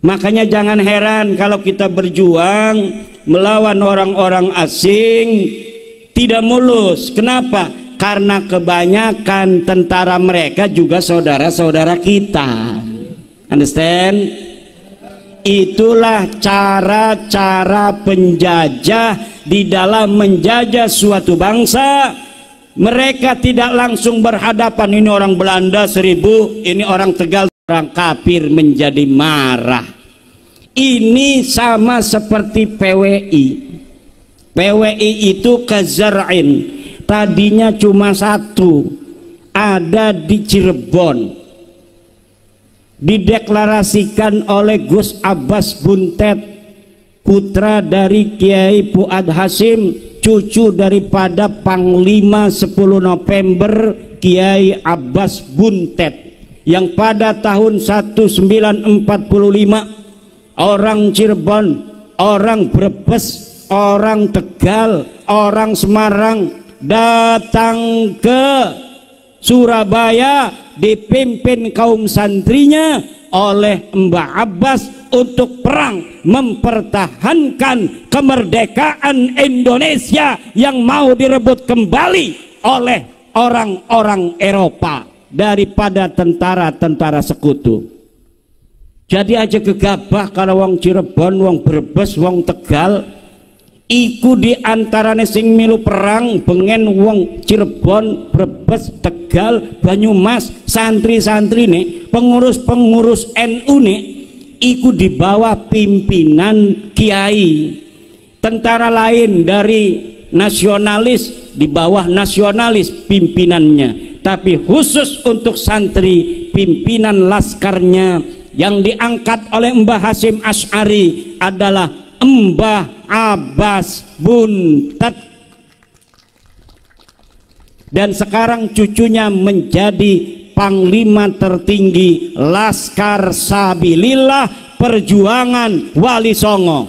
Makanya jangan heran kalau kita berjuang melawan orang-orang asing tidak mulus. Kenapa? Karena kebanyakan tentara mereka juga saudara-saudara kita. Understand? Itulah cara-cara penjajah di dalam menjajah suatu bangsa. Mereka tidak langsung berhadapan, ini orang Belanda 1000, ini orang Tegal, orang kafir, menjadi marah. Ini sama seperti PWI. PWI itu kezar'in, tadinya cuma satu, ada di Cirebon, dideklarasikan oleh Gus Abbas Buntet, putra dari Kiai Fuad Hasim, cucu daripada Panglima 10 November Kiai Abbas Buntet, yang pada tahun 1945 orang Cirebon, orang Brebes, orang Tegal, orang Semarang datang ke Surabaya dipimpin kaum santrinya oleh Mbah Abbas untuk perang mempertahankan kemerdekaan Indonesia yang mau direbut kembali oleh orang-orang Eropa daripada tentara-tentara sekutu. Jadi aja gegabah kalau wong Cirebon, wong Brebes, wong Tegal iku diantarane sing milu perang bengen wong Cirebon, Brebes, Tegal, Banyumas, santri-santri nih, pengurus-pengurus NU nih, iku di bawah pimpinan kiai. Tentara lain dari nasionalis di bawah nasionalis pimpinannya, tapi khusus untuk santri pimpinan laskarnya yang diangkat oleh Mbah Hasyim Asy'ari adalah Mbah Abbas Buntet, dan sekarang cucunya menjadi panglima tertinggi Laskar Sabilillah Perjuangan Wali Songo.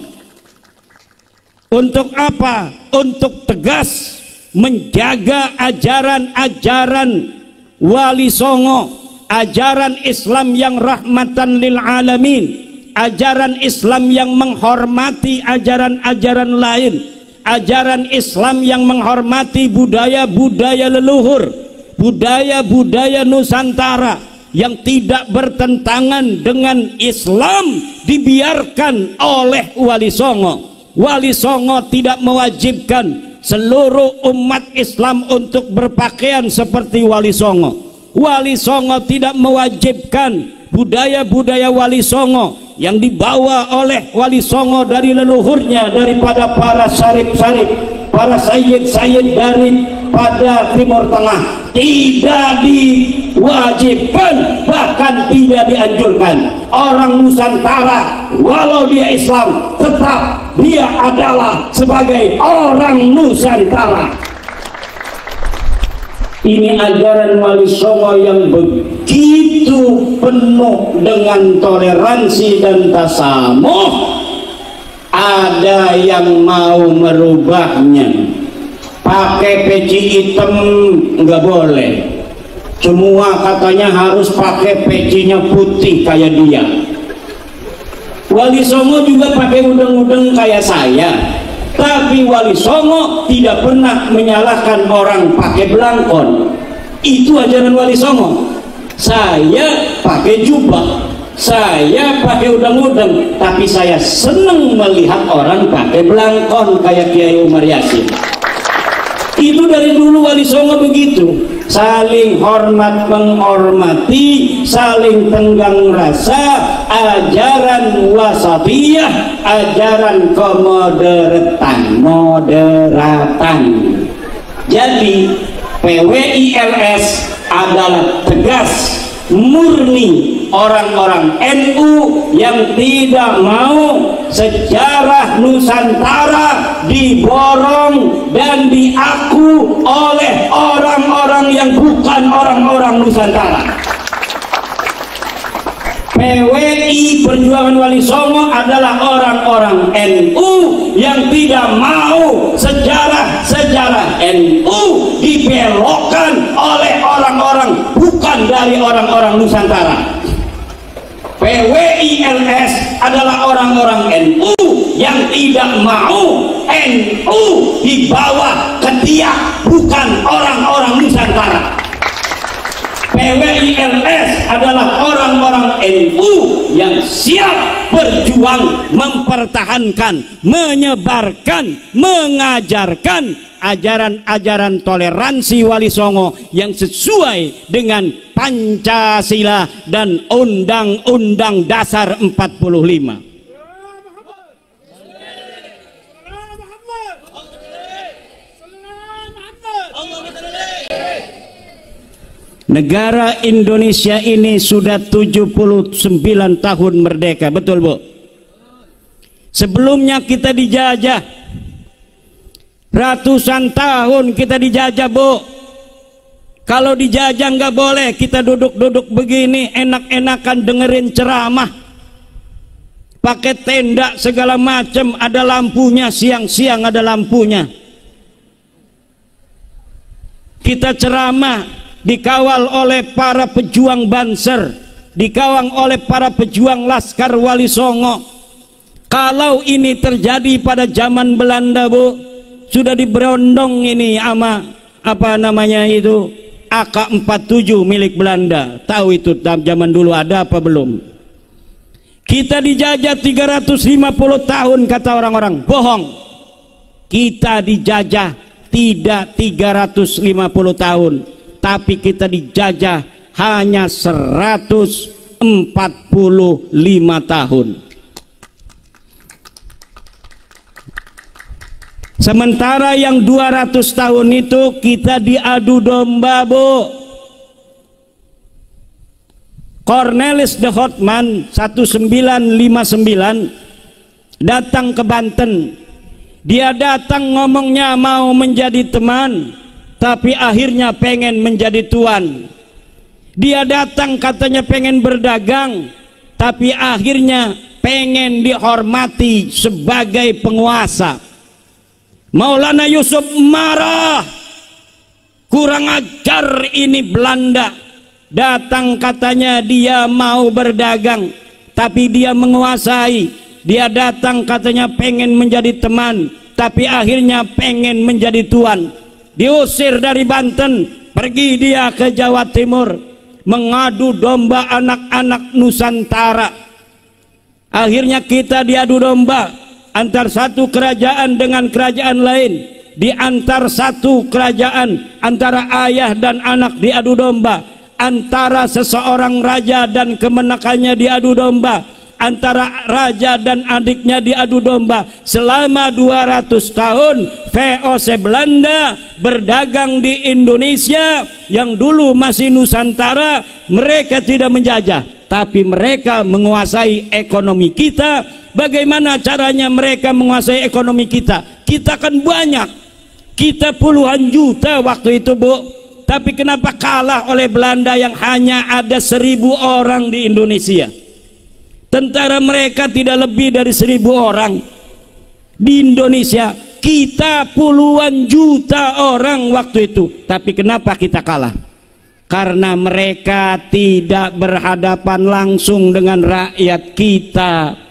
Untuk apa? Untuk tegas menjaga ajaran-ajaran Wali Songo, ajaran Islam yang rahmatan lil alamin, ajaran Islam yang menghormati ajaran-ajaran lain, ajaran Islam yang menghormati budaya-budaya leluhur, budaya-budaya Nusantara yang tidak bertentangan dengan Islam dibiarkan oleh Wali Songo. Wali Songo tidak mewajibkan seluruh umat Islam untuk berpakaian seperti Wali Songo. Wali Songo tidak mewajibkan budaya-budaya Wali Songo yang dibawa oleh Wali Songo dari leluhurnya, daripada para syarif-syarif, para sayyid-sayyid dari pada Timur Tengah, tidak diwajibkan, bahkan tidak dianjurkan. Orang Nusantara walau dia Islam tetap dia adalah sebagai orang Nusantara. Ini ajaran Wali Songo yang begitu penuh dengan toleransi dan tasamuh. Ada yang mau merubahnya, pakai peci hitam nggak boleh, semua katanya harus pakai pecinya putih kayak dia. Wali Songo juga pakai udeng-udeng kayak saya, tapi Wali Songo tidak pernah menyalahkan orang pakai belangkon. Itu ajaran Wali Songo. Saya pakai jubah, saya pakai udeng-udeng, tapi saya senang melihat orang pakai belangkon kayak Kiai Umar Yasin. Itu dari dulu Wali Songo begitu, saling hormat menghormati, saling tenggang rasa, ajaran wasatiyah, ajaran moderatan. Jadi PWILS adalah tegas, murni orang-orang NU yang tidak mau sejarah Nusantara diborong dan diaku oleh orang-orang yang bukan orang-orang Nusantara. PWI Perjuangan Wali Songo adalah orang-orang NU yang tidak mau sejarah NU dibelokkan oleh orang-orang bukan dari orang-orang Nusantara. PWILS adalah orang-orang NU yang tidak mau NU dibawa ketiak, bukan orang-orang Nusantara. PWILS adalah orang-orang NU yang siap berjuang mempertahankan, menyebarkan, mengajarkan ajaran-ajaran toleransi Wali Songo yang sesuai dengan Pancasila dan Undang-Undang Dasar 45. Negara Indonesia ini sudah 79 tahun merdeka, betul Bu? Sebelumnya kita dijajah, ratusan tahun kita dijajah Bu. Kalau dijajah nggak boleh kita duduk-duduk begini enak-enakan dengerin ceramah, pakai tenda segala macam, ada lampunya, siang-siang ada lampunya. Kita ceramah dikawal oleh para pejuang Banser, dikawal oleh para pejuang Laskar Wali Songo. Kalau ini terjadi pada zaman Belanda Bu, sudah diberondong ini sama apa namanya itu AK-47 milik Belanda. Tahu itu zaman dulu ada apa belum? Kita dijajah 350 tahun kata orang-orang. Bohong. Kita dijajah tidak 350 tahun, tapi kita dijajah hanya 145 tahun. Sementara yang 200 tahun itu kita diadu domba Bu. Cornelis de Houtman 1959 datang ke Banten. Dia datang ngomongnya mau menjadi teman, tapi akhirnya pengen menjadi tuan. Dia datang katanya pengen berdagang, tapi akhirnya pengen dihormati sebagai penguasa. Maulana Yusuf marah, kurang ajar ini Belanda. Datang katanya dia mau berdagang, tapi dia menguasai. Dia datang katanya pengen menjadi teman, tapi akhirnya pengen menjadi tuan. Diusir dari Banten, pergi dia ke Jawa Timur, mengadu domba anak-anak Nusantara. Akhirnya kita diadu domba antar satu kerajaan dengan kerajaan lain. Di antar satu kerajaan, antara ayah dan anak diadu domba, antara seseorang raja dan kemenakannya diadu domba, antara raja dan adiknya diadu domba. Selama 200 tahun VOC Belanda berdagang di Indonesia yang dulu masih Nusantara. Mereka tidak menjajah, tapi mereka menguasai ekonomi kita. Bagaimana caranya mereka menguasai ekonomi kita? Kita kan banyak, kita puluhan juta waktu itu Bu, tapi kenapa kalah oleh Belanda yang hanya ada 1000 orang di Indonesia? Tentara mereka tidak lebih dari 1000 orang di Indonesia. Kita puluhan juta orang waktu itu, tapi kenapa kita kalah? Karena mereka tidak berhadapan langsung dengan rakyat kita.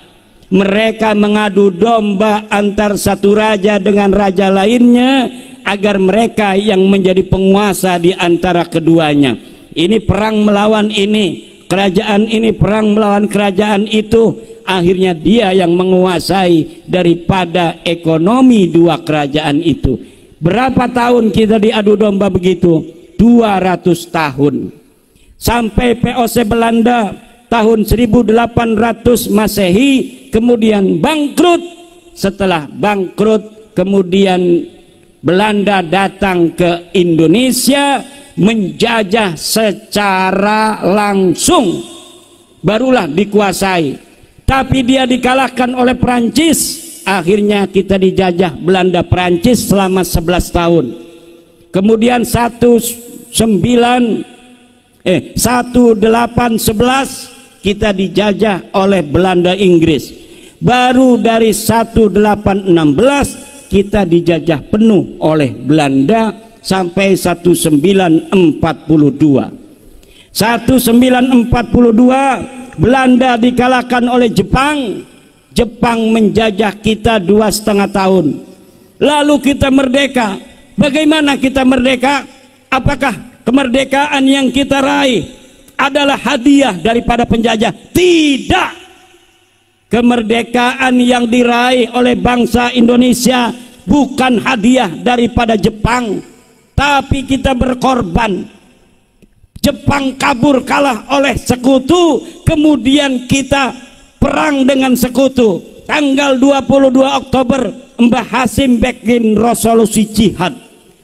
Mereka mengadu domba antar satu raja dengan raja lainnya agar mereka yang menjadi penguasa di antara keduanya. Ini perang melawan ini, kerajaan ini perang melawan kerajaan itu. Akhirnya dia yang menguasai daripada ekonomi dua kerajaan itu. Berapa tahun kita diadu domba begitu? 200 tahun. Sampai VOC Belanda tahun 1800 Masehi kemudian bangkrut. Setelah bangkrut kemudian Belanda datang ke Indonesia menjajah secara langsung, barulah dikuasai. Tapi dia dikalahkan oleh Perancis. Akhirnya kita dijajah Belanda Perancis selama 11 tahun. Kemudian 1811 kita dijajah oleh Belanda Inggris. Baru dari 1816 kita dijajah penuh oleh Belanda sampai 1942. 1942 Belanda dikalahkan oleh Jepang. Jepang menjajah kita 2,5 tahun, lalu kita merdeka. Bagaimana kita merdeka? Apakah kemerdekaan yang kita raih adalah hadiah daripada penjajah? Tidak. Kemerdekaan yang diraih oleh bangsa Indonesia bukan hadiah daripada Jepang, tapi kita berkorban. Jepang kabur kalah oleh sekutu, kemudian kita perang dengan sekutu. Tanggal 22 Oktober Mbah Hasim bikin resolusi jihad.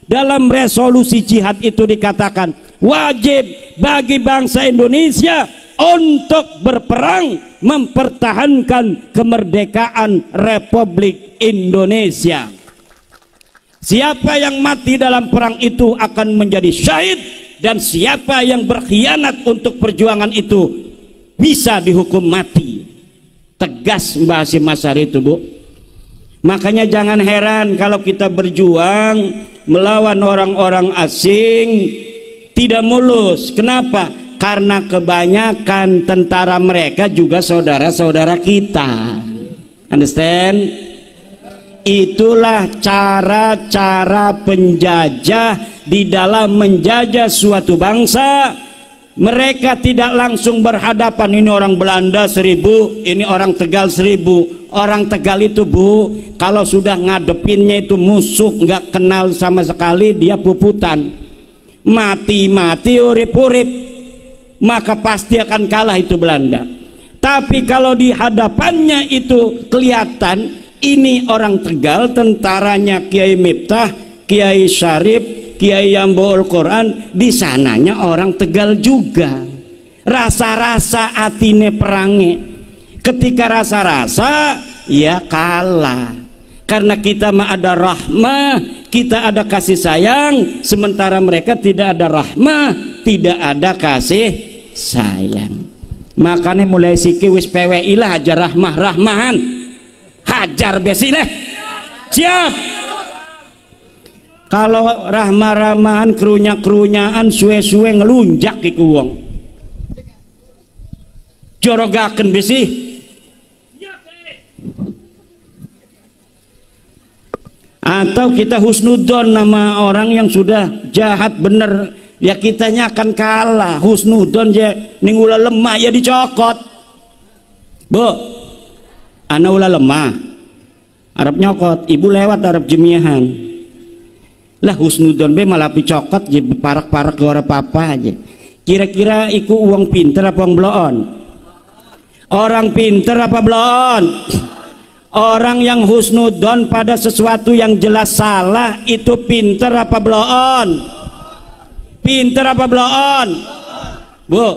Dalam resolusi jihad itu dikatakan wajib bagi bangsa Indonesia untuk berperang mempertahankan kemerdekaan Republik Indonesia. Siapa yang mati dalam perang itu akan menjadi syahid, dan siapa yang berkhianat untuk perjuangan itu bisa dihukum mati. Tegas Mbah Hasyim Asy'ari itu, Bu. Makanya jangan heran kalau kita berjuang melawan orang-orang asing tidak mulus. Kenapa? Karena kebanyakan tentara mereka juga saudara-saudara kita. Understand? Itulah cara-cara penjajah di dalam menjajah suatu bangsa. Mereka tidak langsung berhadapan, ini orang Belanda 1000, ini orang Tegal 1000. Orang Tegal itu, Bu, kalau sudah ngadepinnya itu musuh nggak kenal sama sekali, dia puputan, mati-mati urip-urip, maka pasti akan kalah itu Belanda. Tapi kalau di hadapannya itu kelihatan ini orang Tegal, tentaranya Kiai Miftah, Kiai Syarif, Kiai Yamboul Quran, di sananya orang Tegal juga. Rasa-rasa atine perange. Ketika rasa-rasa ya kalah. Karena kita mah ada rahmah, kita ada kasih sayang, sementara mereka tidak ada rahmah, tidak ada kasih sayang. Makanya mulai siki wis PWI lah aja rahmah-rahmahan. Hajar besileh. Siap. Kalau rahmah-rahmahan kerunya-kerunyaan suwe-suwe ngelunjak iku wong. Jorogaken besi. Atau kita husnudon nama orang yang sudah jahat bener, ya kitanya akan kalah. Husnudon ya ning ulah lemah ya dicokot. Bu, ana ulah lemah arep nyokot, ibu lewat arep jemiahan. Lah husnudon be malah picokot je parak-parak ke ora apa-apa aja. Kira-kira iku uang pinter apa uang bloon? Orang pinter apa bloon? Orang yang husnudon pada sesuatu yang jelas salah itu pinter apa bloon? Pinter apa bloon? Bu,